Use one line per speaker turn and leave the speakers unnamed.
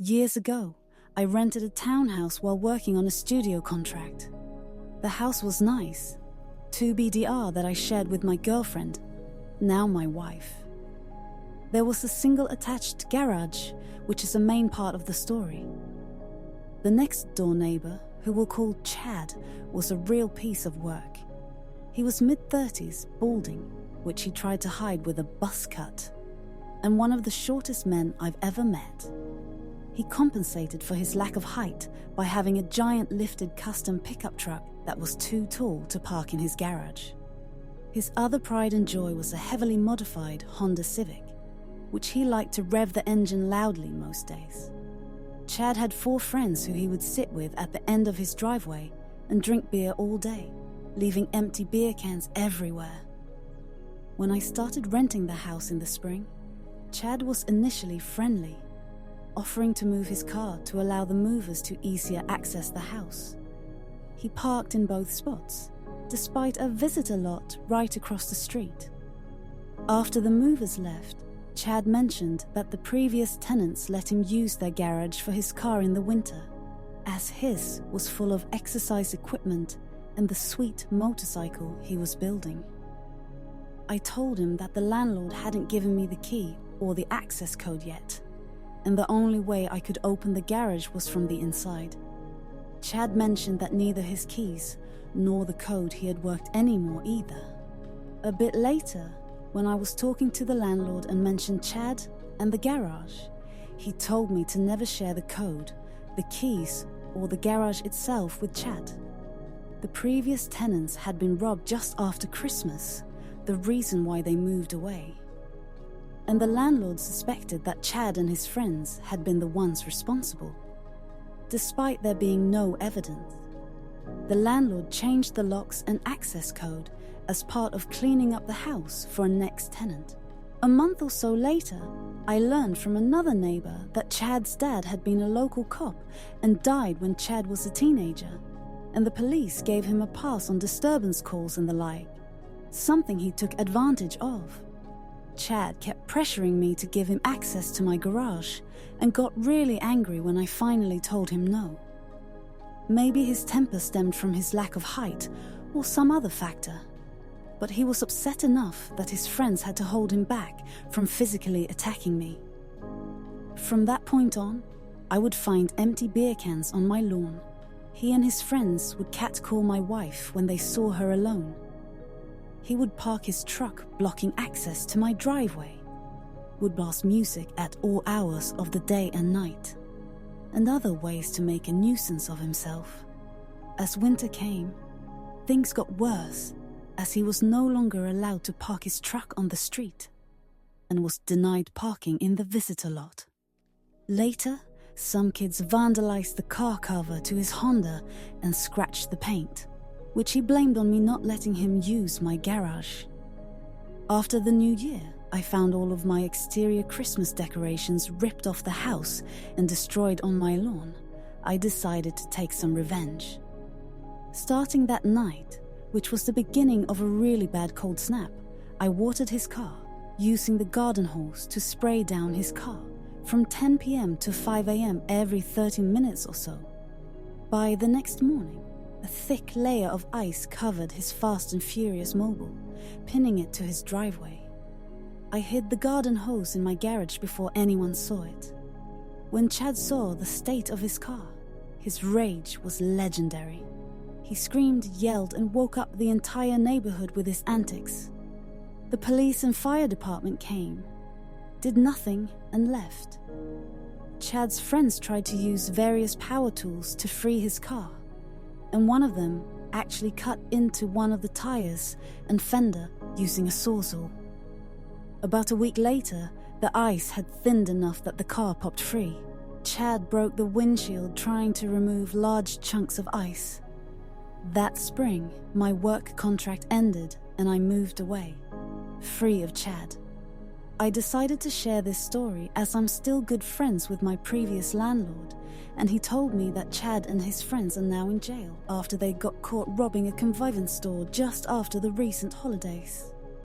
Years ago, I rented a townhouse while working on a studio contract. The house was nice, 2 BDR that I shared with my girlfriend, now my wife. There was a single attached garage, which is a main part of the story. The next door neighbor, who we'll call Chad, was a real piece of work. He was mid-30s, balding, which he tried to hide with a buzz cut, and one of the shortest men I've ever met. He compensated for his lack of height by having a giant lifted custom pickup truck that was too tall to park in his garage. His other pride and joy was a heavily modified Honda Civic, which he liked to rev the engine loudly most days. Chad had 4 friends who he would sit with at the end of his driveway and drink beer all day, leaving empty beer cans everywhere. When I started renting the house in the spring, Chad was initially friendly, offering to move his car to allow the movers to easier access the house. He parked in both spots, despite a visitor lot right across the street. After the movers left, Chad mentioned that the previous tenants let him use their garage for his car in the winter, as his was full of exercise equipment and the sweet motorcycle he was building. I told him that the landlord hadn't given me the key or the access code yet, and the only way I could open the garage was from the inside. Chad mentioned that neither his keys nor the code he had worked anymore either. A bit later, when I was talking to the landlord and mentioned Chad and the garage, he told me to never share the code, the keys, or the garage itself with Chad. The previous tenants had been robbed just after Christmas, the reason why they moved away. And the landlord suspected that Chad and his friends had been the ones responsible. Despite there being no evidence, the landlord changed the locks and access code as part of cleaning up the house for a next tenant. A month or so later, I learned from another neighbor that Chad's dad had been a local cop and died when Chad was a teenager, and the police gave him a pass on disturbance calls and the like, something he took advantage of. Chad kept pressuring me to give him access to my garage and got really angry when I finally told him no. Maybe his temper stemmed from his lack of height or some other factor, but he was upset enough that his friends had to hold him back from physically attacking me. From that point on, I would find empty beer cans on my lawn. He and his friends would catcall my wife when they saw her alone. He would park his truck blocking access to my driveway, would blast music at all hours of the day and night, and other ways to make a nuisance of himself. As winter came, things got worse, as he was no longer allowed to park his truck on the street and was denied parking in the visitor lot. Later, some kids vandalized the car cover to his Honda and scratched the paint, which he blamed on me not letting him use my garage. After the new year, I found all of my exterior Christmas decorations ripped off the house and destroyed on my lawn. I decided to take some revenge. Starting that night, which was the beginning of a really bad cold snap, I watered his car, using the garden hose to spray down his car from 10 p.m. to 5 a.m. every 30 minutes or so. By the next morning, a thick layer of ice covered his Fast and Furious mobile, pinning it to his driveway. I hid the garden hose in my garage before anyone saw it. When Chad saw the state of his car, his rage was legendary. He screamed, yelled, and woke up the entire neighborhood with his antics. The police and fire department came, did nothing, and left. Chad's friends tried to use various power tools to free his car, and one of them actually cut into one of the tires and fender using a sawzall. About a week later, the ice had thinned enough that the car popped free. Chad broke the windshield trying to remove large chunks of ice. That spring, my work contract ended and I moved away, free of Chad. I decided to share this story as I'm still good friends with my previous landlord, and he told me that Chad and his friends are now in jail after they got caught robbing a convenience store just after the recent holidays.